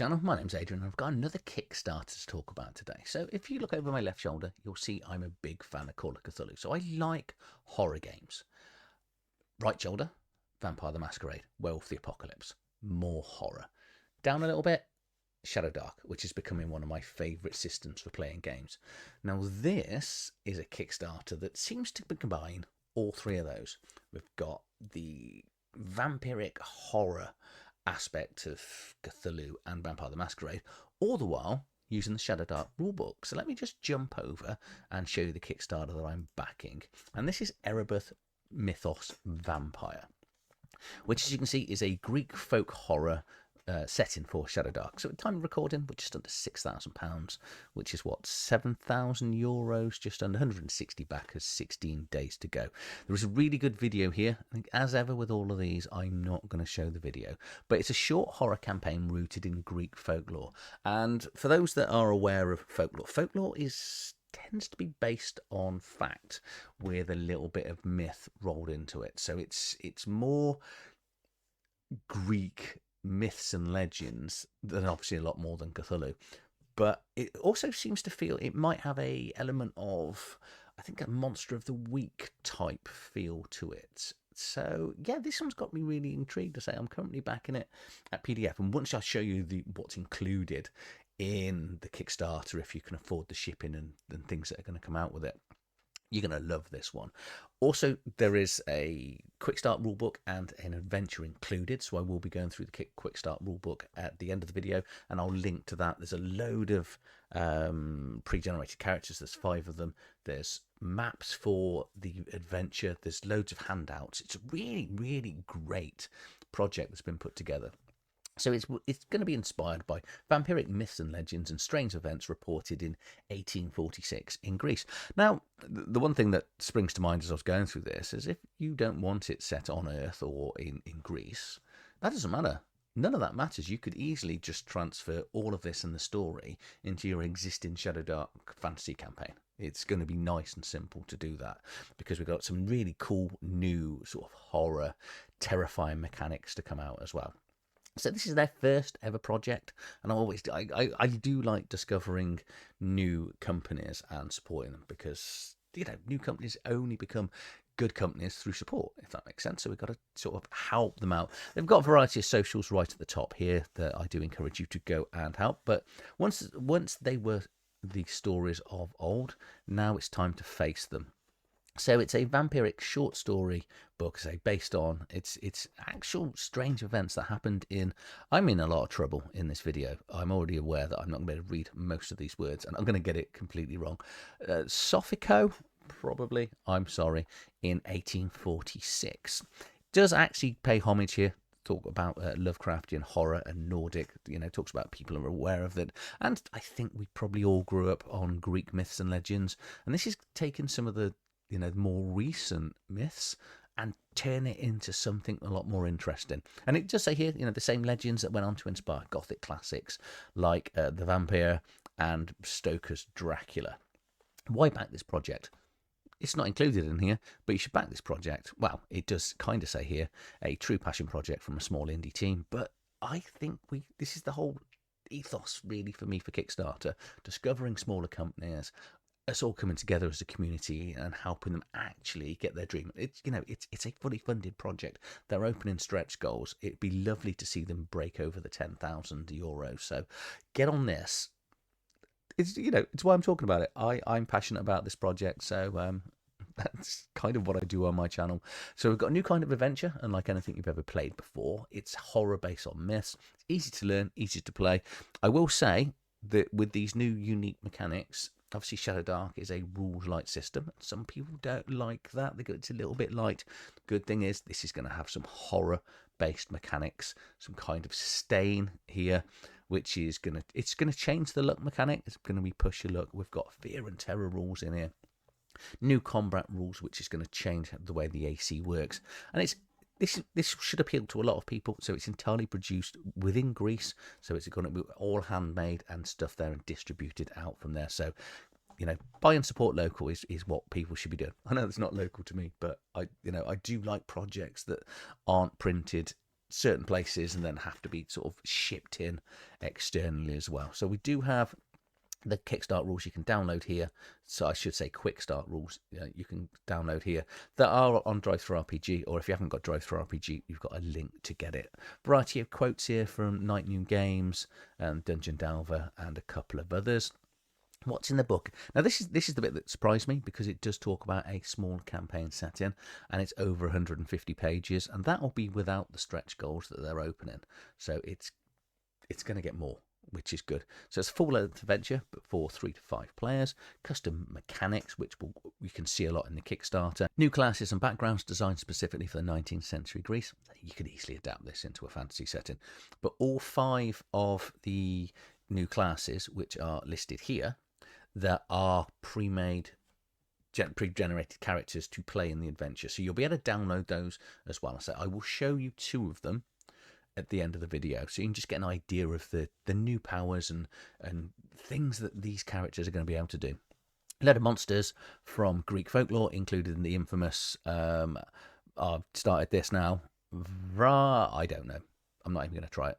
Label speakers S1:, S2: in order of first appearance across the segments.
S1: channel. My name's Adrian and I've got another Kickstarter to talk about today. So if you look over my left shoulder, you'll see I'm a big fan of Call of Cthulhu. So I like horror games. Right shoulder, Vampire the Masquerade, Werewolf the Apocalypse. More horror. Down a little bit, Shadowdark, which is becoming one of my favourite systems for playing games. Now this is a Kickstarter that seems to combine all three of those. We've got the vampiric horror aspect of Cthulhu and Vampire the Masquerade, all the while using the Shadowdark rulebook. So let me just jump over and show you the Kickstarter that I'm backing. And this is Erebus Mythos Vampyr, which as you can see is a Greek folk horror setting for Shadowdark. So at the time of recording, we're just under £6,000, which is what, €7,000, just under 160 backers, 16 days to go. There is a really good video here. I think as ever with all of these, I'm not going to show the video, but it's a short horror campaign rooted in Greek folklore. And for those that are aware of folklore, folklore tends to be based on fact with a little bit of myth rolled into it. So it's more Greek myths and legends than obviously a lot more than Cthulhu, but it also seems to feel it might have a element of, I think, a monster of the week type feel to it. So yeah, this one's got me really intrigued. To say I'm currently backing it at PDF, and once I show you what's included in the Kickstarter, if you can afford the shipping and things that are going to come out with it, you're going to love this one. Also, there is a quick start rulebook and an adventure included, so I will be going through the quick start rulebook at the end of the video, and I'll link to that. There's a load of pre-generated characters. There's 5 of them. There's maps for the adventure. There's loads of handouts. It's a really, really great project that's been put together. So it's going to be inspired by vampiric myths and legends and strange events reported in 1846 in Greece. Now, the one thing that springs to mind as I was going through this is if you don't want it set on Earth or in Greece, that doesn't matter. None of that matters. You could easily just transfer all of this and the story into your existing Shadowdark fantasy campaign. It's going to be nice and simple to do that because we've got some really cool new sort of horror, terrifying mechanics to come out as well. So this is their first ever project, and I do like discovering new companies and supporting them because, you know, new companies only become good companies through support, if that makes sense. So we've got to sort of help them out. They've got a variety of socials right at the top here that I do encourage you to go and help. But once they were the stories of old, now it's time to face them. So it's a vampiric short story book, say, based on it's actual strange events that happened in. I'm in a lot of trouble in this video. I'm already aware that I'm not going to be able to read most of these words, and I'm going to get it completely wrong. Sophico, probably. I'm sorry. In 1846, does actually pay homage here. Talk about Lovecraftian horror and Nordic, you know, talks about people are aware of that. And I think we probably all grew up on Greek myths and legends, and this is taking some of the, you know, more recent myths and turn it into something a lot more interesting. And it does say here, you know, the same legends that went on to inspire Gothic classics like the Vampyr and Stoker's Dracula. Why back this project? It's not included in here, but you should back this project. Well, it does kind of say here, a true passion project from a small indie team, but I think this is the whole ethos really for me for Kickstarter, discovering smaller companies, us all coming together as a community and helping them actually get their dream. It's, you know, it's a fully funded project. They're opening stretch goals. It'd be lovely to see them break over the €10,000. So get on this. It's, you know, it's why I'm talking about it. I'm passionate about this project. So that's kind of what I do on my channel. So we've got a new kind of adventure, unlike anything you've ever played before. It's horror based on myths. It's easy to learn, easy to play. I will say that with these new unique mechanics, obviously Shadowdark is a rules light system. Some people don't like that. They go, it's a little bit light. Good thing is this is going to have some horror based mechanics, some kind of stain here, which is going to change the luck mechanic. It's going to be push your luck. We've got fear and terror rules in here. New combat rules, which is going to change the way the AC works. And this should appeal to a lot of people. So it's entirely produced within Greece. So it's going to be all handmade and stuff there and distributed out from there. So, you know, buy and support local is what people should be doing. I know it's not local to me, but I do like projects that aren't printed certain places and then have to be sort of shipped in externally as well. So we do have the Kickstart rules you can download here. So I should say quick start rules you can download here that are on Drive-Thru RPG, or if you haven't got Drive-Thru RPG, you've got a link to get it. Variety of quotes here from Night Noon Games, Dungeon Delver, and a couple of others. What's in the book? Now, this is the bit that surprised me, because it does talk about a small campaign setting, and it's over 150 pages, and that will be without the stretch goals that they're opening. So it's going to get more, which is good. So it's a full-length adventure, but for 3 to 5 players. Custom mechanics, which you can see a lot in the Kickstarter. New classes and backgrounds designed specifically for the 19th century Greece. You could easily adapt this into a fantasy setting. But all 5 of the new classes, which are listed here, that are pre-generated characters to play in the adventure. So you'll be able to download those as well. So I will show you 2 of them at the end of the video, so you can just get an idea of the new powers and things that these characters are going to be able to do. A load of monsters from Greek folklore, included in the infamous I've started this now, I don't know, I'm not even going to try it.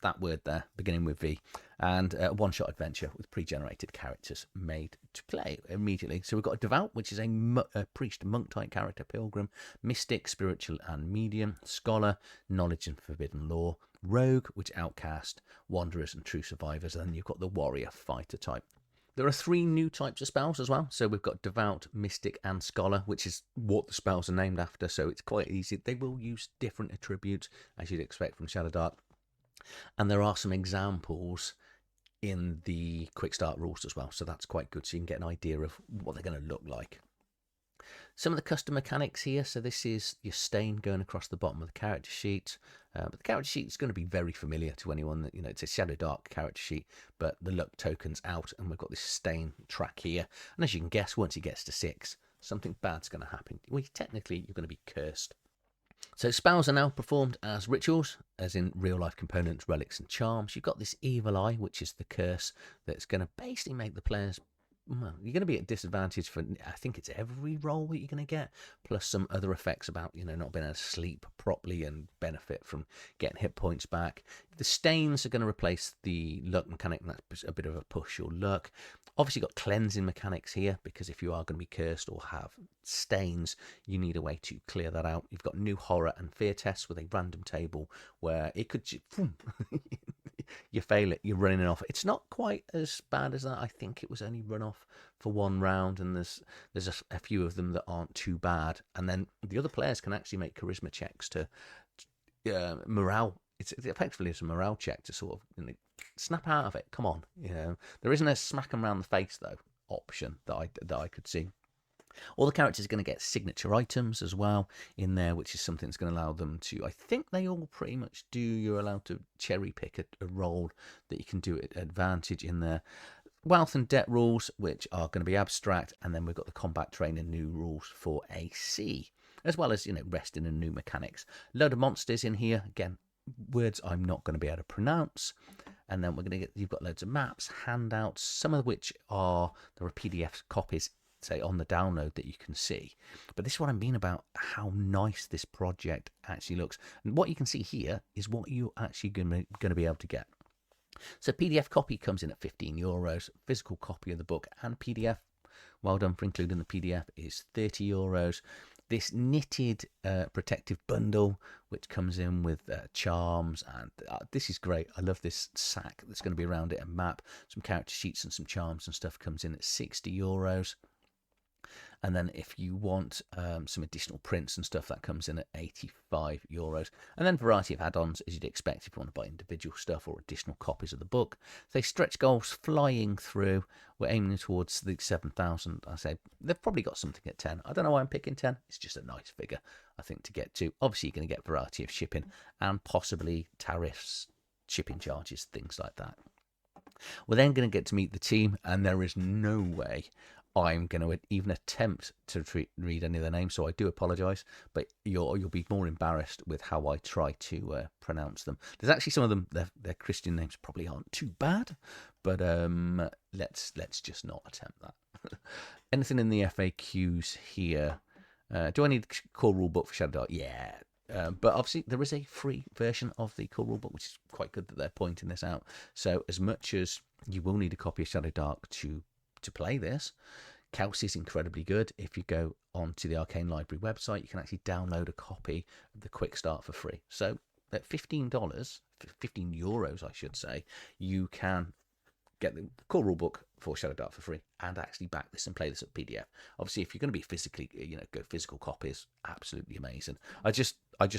S1: That word there, beginning with V, and a one-shot adventure with pre-generated characters made to play immediately. So we've got a devout, which is a priest, monk-type character, pilgrim, mystic, spiritual and medium, scholar, knowledge and forbidden lore, rogue, which outcast, wanderers and true survivors, and then you've got the warrior fighter type. There are 3 new types of spells as well. So we've got Devout, Mystic, and Scholar, which is what the spells are named after. So it's quite easy. They will use different attributes, as you'd expect from Shadowdark. And there are some examples in the quick start rules as well. So that's quite good. So you can get an idea of what they're going to look like. Some of the custom mechanics here. So this is your stain going across the bottom of the character sheet. But the character sheet is going to be very familiar to anyone that, it's a Shadowdark character sheet, but the luck token's out, and we've got this stain track here. And as you can guess, once it gets to 6, something bad's going to happen. Well, technically, you're going to be cursed. So spells are now performed as rituals, as in real-life components, relics, and charms. You've got this evil eye, which is the curse that's going to basically make the players... Well, you're going to be at disadvantage for, I think it's every roll that you're going to get, plus some other effects about, not being able to sleep properly and benefit from getting hit points back. The stains are going to replace the luck mechanic, and that's a bit of a push your luck. Obviously, you've got cleansing mechanics here, because if you are going to be cursed or have stains, you need a way to clear that out. You've got new horror and fear tests with a random table where it could... you fail it, you're running off. It's not quite as bad as that. I think it was only run off for 1 round, and there's a few of them that aren't too bad. And then the other players can actually make charisma checks to morale. It's effectively a morale check to sort of snap out of it. Come on, there isn't a smack 'em around the face though option that I could see. All the characters are going to get signature items as well in there, which is something that's going to allow them to, I think they all pretty much do, you're allowed to cherry pick a role that you can do at advantage in there. Wealth and debt rules, which are going to be abstract, and then we've got the combat training new rules for AC, as well as, resting and new mechanics. Load of monsters in here, again, words I'm not going to be able to pronounce. And then you've got loads of maps, handouts, some of which there are PDF copies, say, on the download that you can see. But this is what I mean about how nice this project actually looks. And what you can see here is what you're actually going to be able to get. So PDF copy comes in at €15. Physical copy of the book and PDF, well done for including the PDF, is €30. This knitted protective bundle, which comes in with charms, and this is great. I love this sack that's going to be around it, a map, some character sheets and some charms and stuff, comes in at €60. And then if you want some additional prints and stuff, that comes in at €85. And then variety of add-ons, as you'd expect if you want to buy individual stuff or additional copies of the book. So stretch goals flying through. We're aiming towards the 7,000. I say they've probably got something at 10. I don't know why I'm picking 10. It's just a nice figure, I think, to get to. Obviously, you're going to get variety of shipping and possibly tariffs, shipping charges, things like that. We're then going to get to meet the team, and there is no way I'm going to even attempt to read any of their names, so I do apologise, but you'll be more embarrassed with how I try to pronounce them. There's actually some of them, their Christian names probably aren't too bad, but let's just not attempt that. Anything in the FAQs here? Do I need the core rule book for Shadowdark? Yeah, But obviously, there is a free version of the core rulebook, which is quite good that they're pointing this out. So, as much as you will need a copy of Shadowdark to play this, Kelsey is incredibly good. If you go onto the Arcane Library website, you can actually download a copy of the Quick Start for free. So, at $15, €15, I should say, you can get the core rulebook for Shadowdark for free and actually back this and play this at PDF. Obviously, if you're going to be physically, go physical copies, absolutely amazing. I just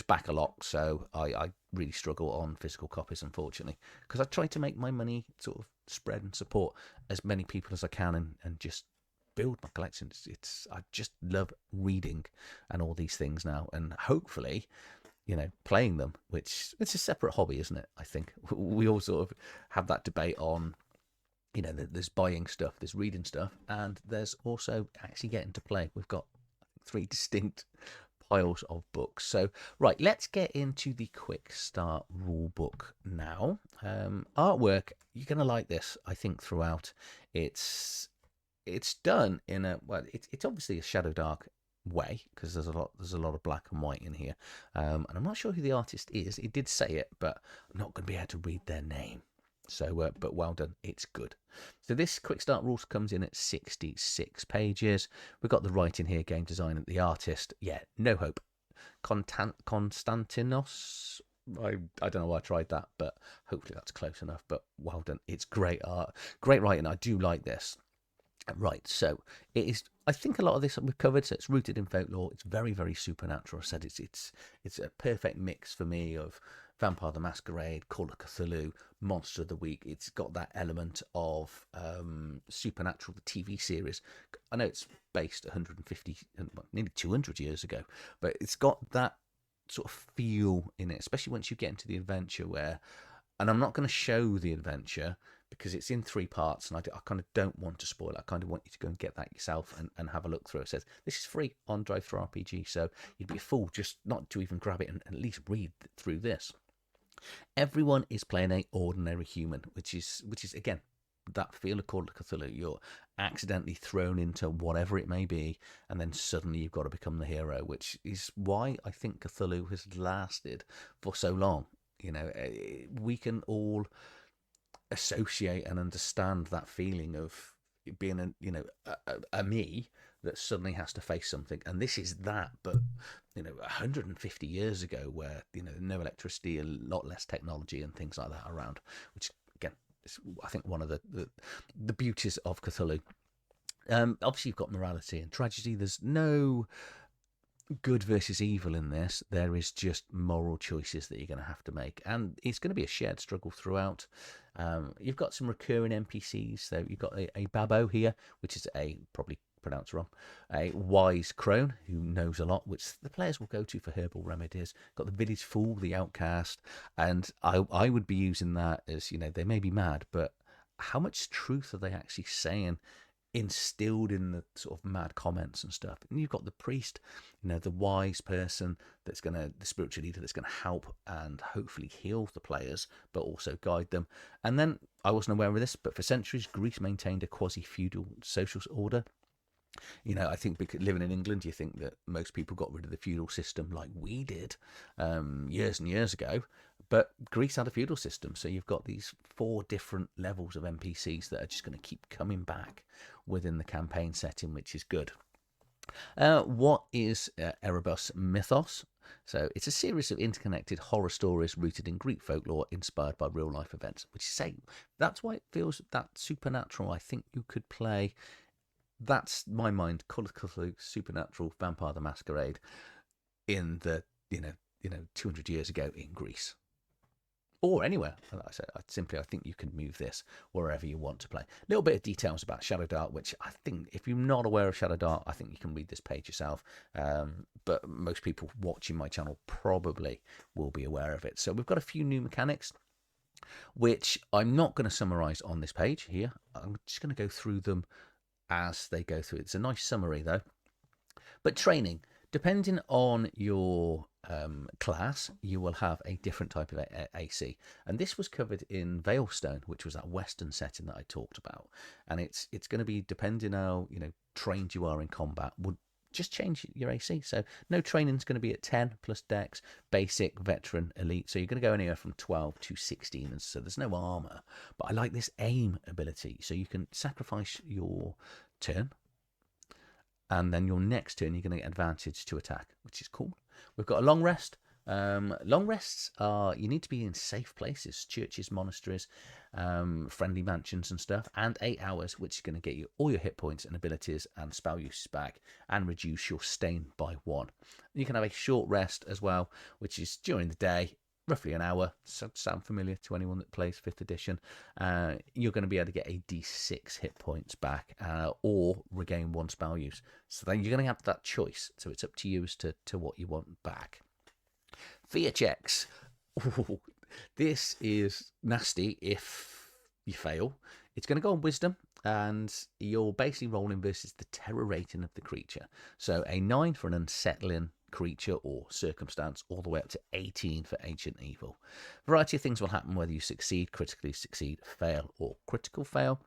S1: back a lot, so I really struggle on physical copies, unfortunately, because I try to make my money sort of spread and support as many people as I can and just build my collection. I just love reading and all these things now, and hopefully, playing them, which it's a separate hobby, isn't it? I think we all sort of have that debate on, there's buying stuff, there's reading stuff, and there's also actually getting to play. We've got 3 distinct piles of books. So, right, let's get into the Quick Start rulebook now. Artwork, you're going to like this, I think, throughout. It's done in it's obviously a Shadowdark way, because there's a lot of black and white in here, and I'm not sure who the artist is. It did say it, but I'm not going to be able to read their name. So, but well done, it's good. So this Quick Start rules comes in at 66 pages. We've got the writing here, game design, and the artist. Yeah, no hope. Konstantinos. I don't know why I tried that, but hopefully that's close enough. But well done, it's great art, great writing. I do like this. Right, so it is. I think a lot of this we've covered. So it's rooted in folklore. It's very, very supernatural. I said it's a perfect mix for me of Vampire the Masquerade, Call of Cthulhu, Monster of the Week. It's got that element of Supernatural, the TV series. I know it's based 150, nearly 200 years ago, but it's got that sort of feel in it, especially once you get into the adventure where, and I'm not going to show the adventure because it's in 3 parts, and I kind of don't want to spoil it. I kind of want you to go and get that yourself and have a look through. It says this is free on Drive-Thru RPG, so you'd be a fool just not to even grab it and at least read through this. Everyone is playing an ordinary human, which is again that feel of Call of Cthulhu. You're accidentally thrown into whatever it may be, and then suddenly you've got to become the hero, which is why I think Cthulhu has lasted for so long. We can all associate and understand that feeling of being a me that suddenly has to face something, and this is that, but 150 years ago, where no electricity, a lot less technology and things like that around, which again is, I think, one of the beauties of Cthulhu. Obviously you've got morality and tragedy. There's no good versus evil in this. There is just moral choices that you're going to have to make, and it's going to be a shared struggle throughout. You've got some recurring NPCs. So you've got a Babbo here, which is probably pronounced wrong, a wise crone who knows a lot, which the players will go to for herbal remedies. Got the village fool, the outcast, and I would be using that as, they may be mad, but how much truth are they actually saying instilled in the sort of mad comments and stuff? And you've got the priest, the wise person the spiritual leader that's going to help and hopefully heal the players, but also guide them. And then, I wasn't aware of this, but for centuries Greece maintained a quasi-feudal social order. I think because living in England, you think that most people got rid of the feudal system like we did years and years ago. But Greece had a feudal system, so you've got these 4 different levels of NPCs that are just going to keep coming back within the campaign setting, which is good. What is Erebus Mythos? So it's a series of interconnected horror stories rooted in Greek folklore, inspired by real-life events, which is that's why it feels that supernatural. I think you could play. That's my mind. Call of Cthulhu, Supernatural, Vampire the Masquerade, in the 200 years ago in Greece, or anywhere. Like I said, I think you can move this wherever you want to play. A little bit of details about Shadowdark, which I think if you're not aware of Shadowdark, I think you can read this page yourself. But most people watching my channel probably will be aware of it. So we've got a few new mechanics, which I'm not going to summarize on this page here. I'm just going to go through them as they go through. It's a nice summary though. But training, depending on your class, you will have a different type of AC, and this was covered in Veilstone, which was that Western setting that I talked about. And it's going to be depending how trained you are in combat, would just change your AC. So no training's going to be at 10 plus dex, basic, veteran, elite. So you're going to go anywhere from 12 to 16. And so there's no armor. But I like this aim ability. So you can sacrifice your turn, and then your next turn you're going to get advantage to attack, which is cool. We've got a long rest. Long rests are, you need to be in safe places, churches, monasteries, friendly mansions and stuff, and 8 hours, which is going to get you all your hit points and abilities and spell use back and reduce your stain by 1. You can have a short rest as well, which is during the day, roughly an hour. Sound familiar to anyone that plays 5th edition? You're going to be able to get a d6 hit points back, or regain 1 spell use. So then you're going to have that choice. So it's up to you as to what you want back. Fear checks. Ooh, this is nasty if you fail. It's going to go on wisdom, and you're basically rolling versus the terror rating of the creature. So a 9 for an unsettling creature or circumstance, all the way up to 18 for ancient evil. A variety of things will happen whether you succeed, critically succeed, fail, or critical fail.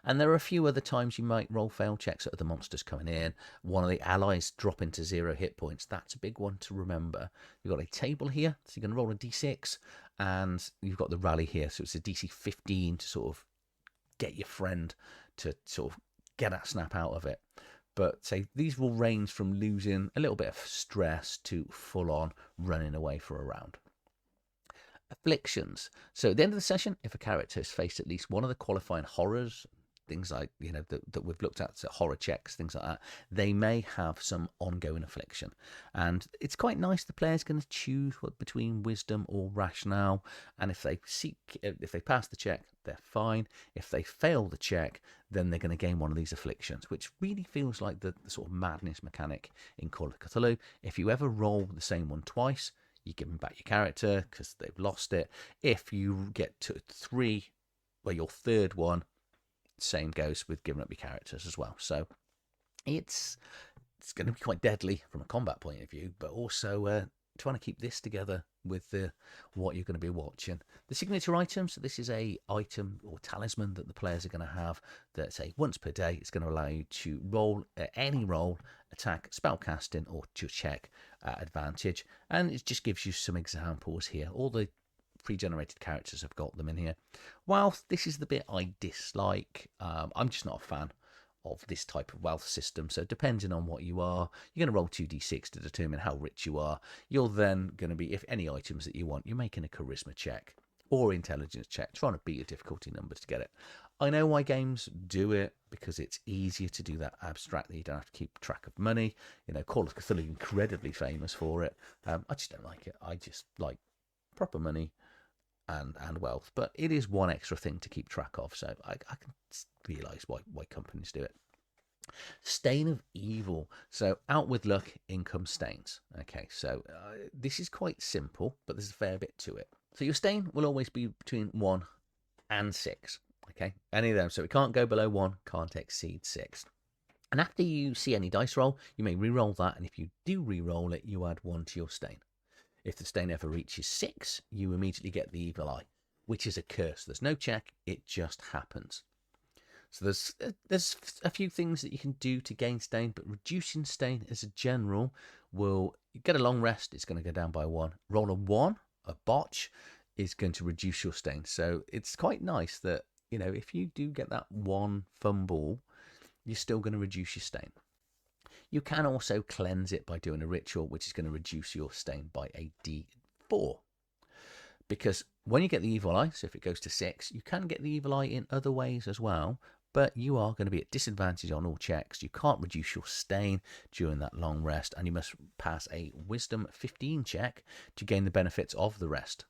S1: And there are a few other times you might roll fail checks at other monsters coming in. One of the allies dropping to 0 hit points. That's a big one to remember. You've got a table here, so you're going to roll a d6, and you've got the rally here, so it's a DC 15 to sort of get your friend to sort of get that snap out of it. But say these will range from losing a little bit of stress to full on running away for a round. Afflictions. So at the end of the session, if a character has faced at least one of the qualifying horrors, things like, that we've looked at, so horror checks, things like that, they may have some ongoing affliction. And it's quite nice the player's going to choose between wisdom or rationale. And if they pass the check, they're fine. If they fail the check, then they're going to gain one of these afflictions, which really feels like the sort of madness mechanic in Call of Cthulhu. If you ever roll the same one twice, you give them back your character because they've lost it. If you get to 3, well, your third one, same goes with giving up your characters as well. So it's going to be quite deadly from a combat point of view, but also trying to keep this together with what you're going to be watching. The signature items, so this is a item or talisman that the players are going to have that, say, once per day, it's going to allow you to roll any roll, attack, spell casting, or to check advantage. And it just gives you some examples here. All the pre-generated characters have got them in here. While this is the bit I dislike, I'm just not a fan of this type of wealth system. So depending on what you are, you're going to roll 2d6 to determine how rich you are. You're then going to be, if any items that you want, you're making a charisma check or intelligence check, trying to beat your difficulty numbers to get it. I know why games do it, because it's easier to do that abstractly. You don't have to keep track of money. Call of Cthulhu, incredibly famous for it. I just don't like it. I just like proper money and wealth, but it is one extra thing to keep track of, so I can realise why companies do it. Stain of evil. So out with luck, in comes stains. Okay, so this is quite simple, but there's a fair bit to it. So your stain will always be between 1 and 6. Okay, any of them. So it can't go below 1, can't exceed 6. And after you see any dice roll, you may re-roll that, and if you do re-roll it, you add 1 to your stain. If the stain ever reaches 6, you immediately get the evil eye, which is a curse. There's no check, it just happens. So there's a few things that you can do to gain stain, but reducing stain as a general will get a long rest, it's going to go down by 1. Roll a 1, a botch, is going to reduce your stain. So it's quite nice that, if you do get that 1 fumble, you're still going to reduce your stain. You can also cleanse it by doing a ritual, which is going to reduce your stain by a d4. Because when you get the evil eye, so if it goes to 6, you can get the evil eye in other ways as well, but you are going to be at disadvantage on all checks. You can't reduce your stain during that long rest, and you must pass a wisdom 15 check to gain the benefits of the rest.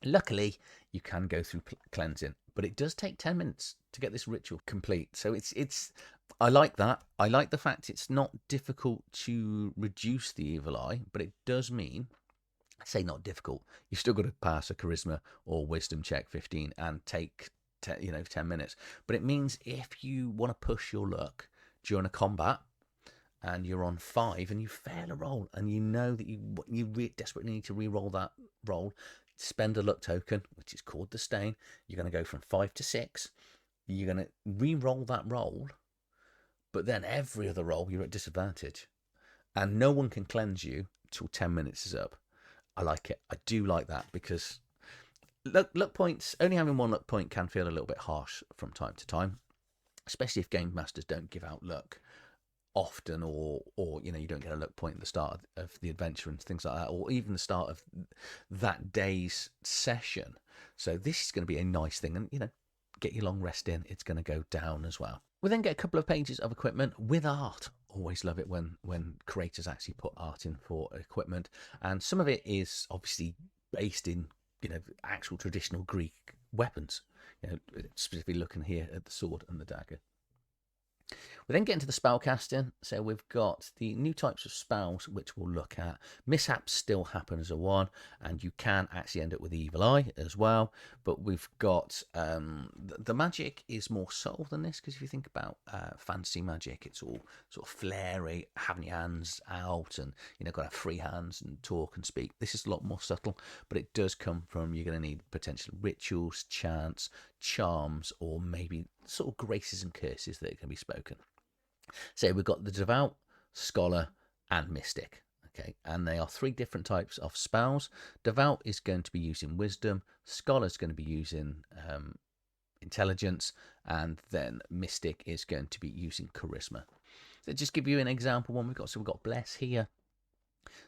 S1: Luckily, you can go through cleansing, but it does take 10 minutes to get this ritual complete. So it's I like that. I like the fact it's not difficult to reduce the evil eye, but it does mean, I say not difficult, you've still got to pass a charisma or wisdom check 15 and take 10 minutes. But it means if you want to push your luck during a combat and you're on 5 and you fail a roll and you know that you desperately need to re-roll that roll, spend a luck token, which is called the stain. You're going to go from 5 to 6. You're going to re-roll that roll, but then every other roll you're at disadvantage. And no one can cleanse you till 10 minutes is up. I like it. I do like that, because luck points, only having one luck point can feel a little bit harsh from time to time, especially if game masters don't give out luck often, or you know, you don't get a luck point at the start of the adventure and things like that, or even the start of that day's session. So this is going to be a nice thing, and you know, get your long rest in, it's going to go down as well. We then get a couple of pages of equipment with art. Always love it when creators actually put art in for equipment, and some of it is obviously based in, you know, actual traditional Greek weapons. You know, specifically looking here at the sword and the dagger. We then get into the spell casting. So we've got the new types of spells, which we'll look at. Mishaps still happen as a 1, and you can actually end up with the evil eye as well. But we've got the magic is more subtle than this, because if you think about fantasy magic, it's all sort of flary, having your hands out, and you know, got to have free hands and talk and speak. This is a lot more subtle, but it does come from, you're going to need potential rituals, chants, charms, or maybe sort of graces and curses that can be spoken. So we've got the devout, scholar, and mystic. Okay, and they are 3 different types of spells. Devout is going to be using wisdom, scholar is going to be using intelligence, and then mystic is going to be using charisma. So just give you an example one we've got. So we've got bless here.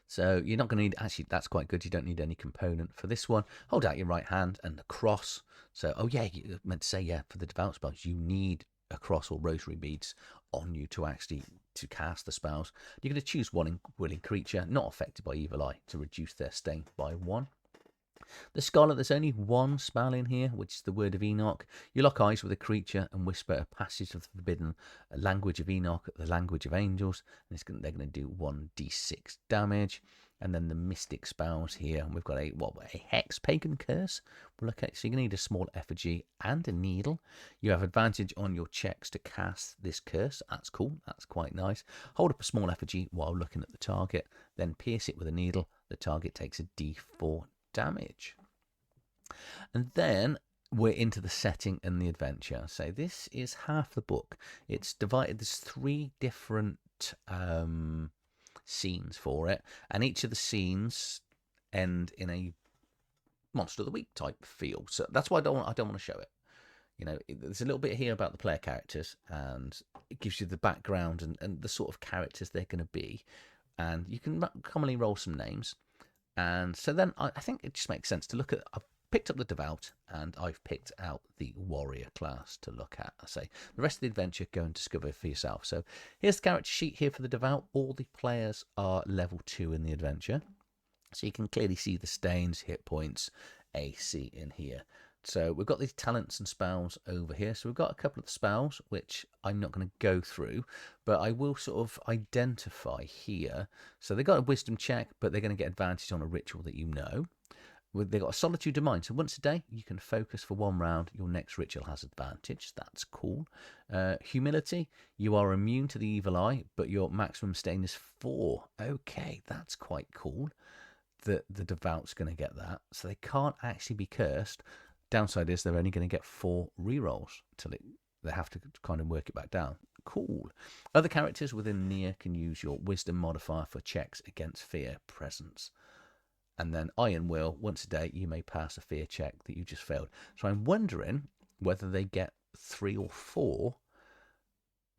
S1: So you're not going to need, actually that's quite good, you don't need any component for this one. Hold out your right hand and the cross. So, oh yeah, you meant to say, yeah, for the devout spells, you need a cross or rosary beads on you to actually to cast the spells. You're going to choose one willing creature not affected by evil eye to reduce their stain by 1. The scholar, there's only 1 spell in here, which is the word of Enoch. You lock eyes with a creature and whisper a passage of the forbidden language of Enoch, the language of angels, and they're going to do 1d6 damage. And then the mystic spells here, and we've got a hex pagan curse. We'll look at, so you're going to need a small effigy and a needle. You have advantage on your checks to cast this curse. That's cool. That's quite nice. Hold up a small effigy while looking at the target, then pierce it with a needle. The target takes a d4 damage. And then we're into the setting and the adventure. So this is half the book. It's divided, there's 3 different scenes for it, and each of the scenes end in a monster of the week type feel. So that's why I don't want to show it. You know, there's a little bit here about the player characters, and it gives you the background and the sort of characters they're going to be, and you can commonly roll some names. And so then I think it just makes sense to look at, I've picked up the devout and I've picked out the warrior class to look at. I say the rest of the adventure, go and discover for yourself. So here's the character sheet here for the devout. All the players are level 2 in the adventure. So you can clearly see the stains, hit points, AC in here. So we've got these talents and spells over here. So we've got a couple of spells, which I'm not going to go through, but I will sort of identify here. So they've got a wisdom check, but they're going to get advantage on a ritual that you know. They've got a solitude of mind. So once a day, you can focus for 1 round. Your next ritual has advantage. That's cool. Humility, you are immune to the evil eye, but your maximum stain is 4. Okay, that's quite cool. The devout's going to get that. So they can't actually be cursed. Downside is they're only going to get 4 rerolls until they have to kind of work it back down. Cool. Other characters within Nier can use your wisdom modifier for checks against fear presence. And then Iron Will, once a day, you may pass a fear check that you just failed. So I'm wondering whether they get 3 or 4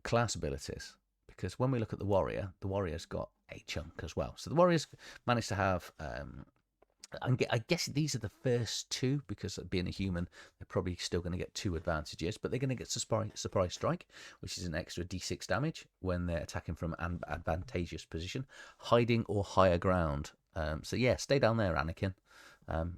S1: class abilities. Because when we look at the warrior's got a chunk as well. So the warriors managed to have... I guess these are the first 2, because being a human, they're probably still going to get 2 advantages, but they're going to get surprise strike, which is an extra d6 damage when they're attacking from an advantageous position, hiding or higher ground. So yeah, stay down there, Anakin.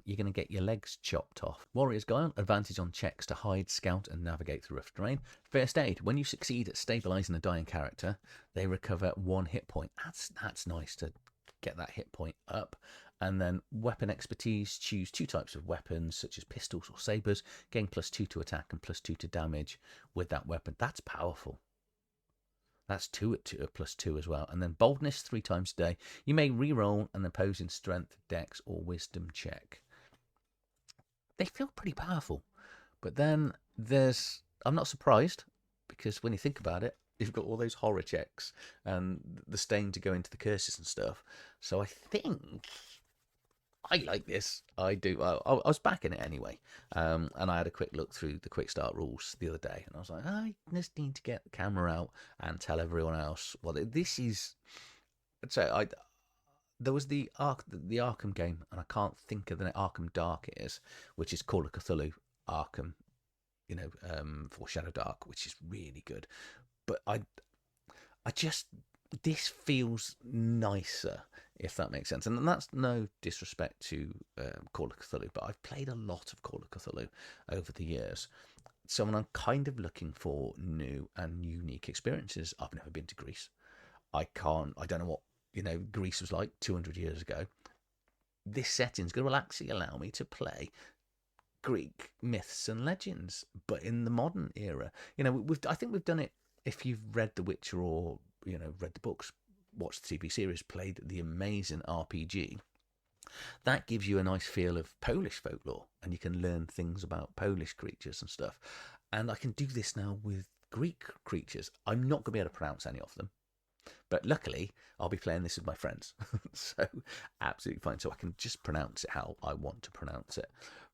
S1: You're going to get your legs chopped off. Warrior's Guile, advantage on checks to hide, scout, and navigate through rough terrain. First Aid, when you succeed at stabilizing a dying character, they recover 1 hit point. That's nice to get that hit point up. And then Weapon Expertise, choose 2 types of weapons, such as pistols or sabers, gain +2 to attack and +2 to damage with that weapon. That's powerful. That's 2 at +2 as well. And then Boldness, 3 times a day. You may re-roll an opposing strength, dex, or wisdom check. They feel pretty powerful. But then I'm not surprised, because when you think about it, You've got all those horror checks and the stain to go into the curses and stuff. So I think I like this. I do. I was backing it anyway. And I had a quick look through the Kickstart rules the other day, and I was like, I just need to get the camera out and tell everyone else what this is. So there was the Arkham game, and I can't think of the name. Arkham Dark it is, which is Call of Cthulhu Arkham, for Shadowdark, which is really good. But I just this feels nicer, if that makes sense. And that's no disrespect to Call of Cthulhu, but I've played a lot of Call of Cthulhu over the years. So I'm kind of looking for new and unique experiences. I've never been to Greece. I don't know what Greece was like 200 years ago. This setting's going to actually allow me to play Greek myths and legends, but in the modern era. I think we've done it. If you've read The Witcher or read the books, watched the TV series, played the amazing RPG, that gives you a nice feel of Polish folklore, and you can learn things about Polish creatures and stuff. And I can do this now with Greek creatures. I'm not going to be able to pronounce any of them, but luckily I'll be playing this with my friends, so absolutely fine. So I can just pronounce it how I want to pronounce it.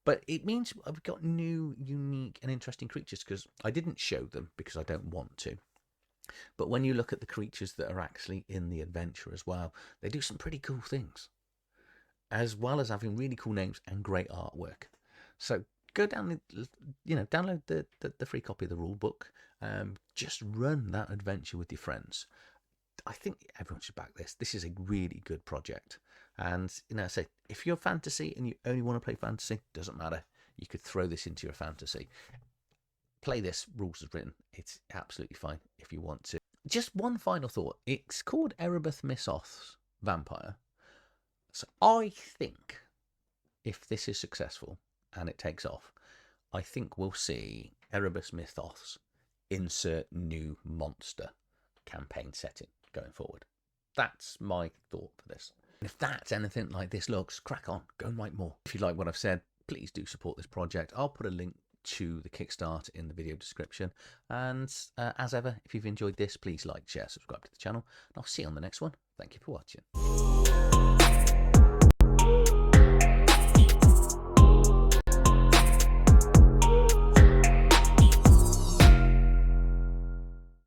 S1: But it means I've got new, unique, and interesting creatures, because I didn't show them because I don't want to. But when you look at the creatures that are actually in the adventure as well, they do some pretty cool things, as well as having really cool names and great artwork. So go down, download the free copy of the rule book. Just run that adventure with your friends. I think everyone should back this. This is a really good project. And, I say, if you're fantasy and you only want to play fantasy, doesn't matter. You could throw this into your fantasy. Play this, rules as written. It's absolutely fine if you want to. Just one final thought. It's called Erebus Mythos Vampyr. So I think if this is successful and it takes off, I think we'll see Erebus Mythos insert new monster campaign setting going forward. That's my thought for this. If that's anything like this looks, crack on, go and write more. If you like what I've said, please do support this project. I'll put a link to the Kickstart in the video description. And as ever, if you've enjoyed this, please like, share, subscribe to the channel. And I'll see you on the next one. Thank you for watching.